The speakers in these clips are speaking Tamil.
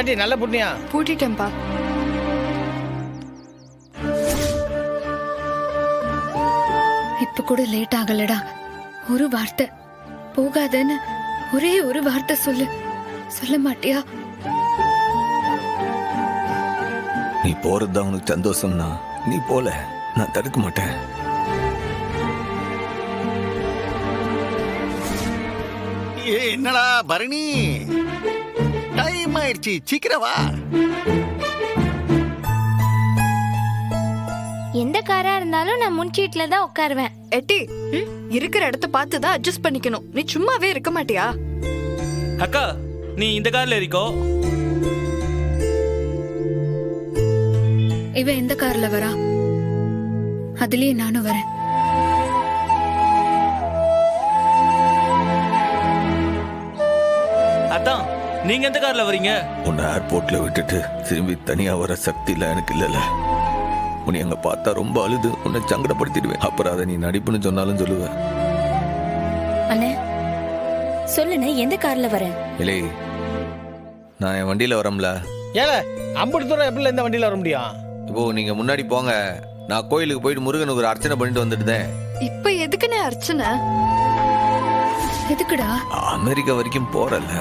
ஏண்டி நல்ல புண்ணியா? பூட்டிட்டேன்பா. இப்ப கூட லேட் ஆகலடா. ஒரு வார்த்தை போகாதன்னு ஒரே ஒரு வார்த்தை சொல்லு. சொல்ல மாட்டியா? நீ போறதுதான் உனக்கு சந்தோஷம்னா நீ போல, நான் தடுக்க மாட்டேன். என்னடா பரணி, டைம் ஆயிடுச்சு, சீக்கிரம் வா. எந்த காரா இருந்தாலும் நான் முன் சீட்ல தான் உட்காருவேன். எட்டி, இருக்கிற இடத்த பார்த்து தான் அட்ஜஸ்ட் பண்ணிக்கணும். நீ சும்மாவே இருக்க மாட்டியா? அக்கா நீ இந்த கார்ல இருக்கோ? இவ எந்த கார்ல வரா? அதுலயே நானும் வரேன். அதான் நீங்க எந்த கார்ல வரீங்க? உன்னை ஏர்போர்ட்ல விட்டுட்டு திரும்பி தனியா வர சக்தி இல்ல எனக்கு இல்லல. உன்னை அங்க பார்த்தா ரொம்ப அழுது உன்னை சங்கடப்படுத்திடுவேன். அப்புறம் அதை நீ நடிப்புன்னு சொன்னாலும் சொல்லுவேன். அண்ணே சொல்லுண்ணே, எந்த கார்ல வரேன்? இல்லை, நான் என் வண்டியில வரம்ல. ஏல அம்புட்டு தூரம் எப்படி இந்த வண்டியில வர முடியும்? இப்போ நீங்க முன்னாடி போங்க, நான் கோயிலுக்கு போயிட்டு முருகனுக்கு ஒரு அர்ச்சனை பண்ணிட்டு வந்துட்டுதேன். இப்ப எதுக்குன்னு அர்ச்சனை? எதுக்குடா? அமெரிக்கா வரைக்கும் போறல,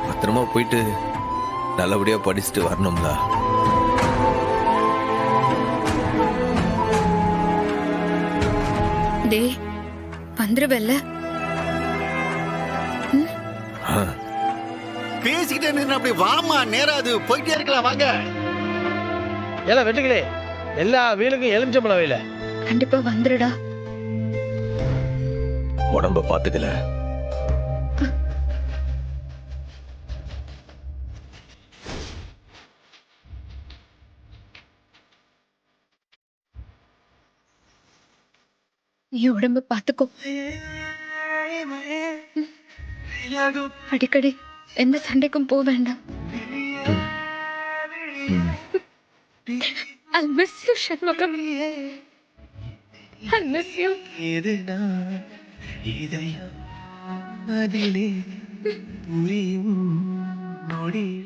பத்திரமா போயிட்டு நல்லபடியா படிச்சுட்டு வரணும்ல. டேய் வந்துருவல்ல? பேசிக்கிட்டே நின்று அப்படி வாமா, நேராது போயிட்டே இருக்கலாம், வாங்க. ஏல வெட்டுகளே, எல்லா வீலுக்கும் எலுமிச்சம்பழம் வைல. கண்டிப்பா வந்துருடா. உடம்ப பாத்துக்கல. நீ உடம்ப பாத்துக்கோ. அடிக்கடி எந்த சண்டைக்கும் போக வேண்டாம். I'll miss you, Shanmugam. I'll miss you. இதயம் அதிலே புரியும் நொடியில்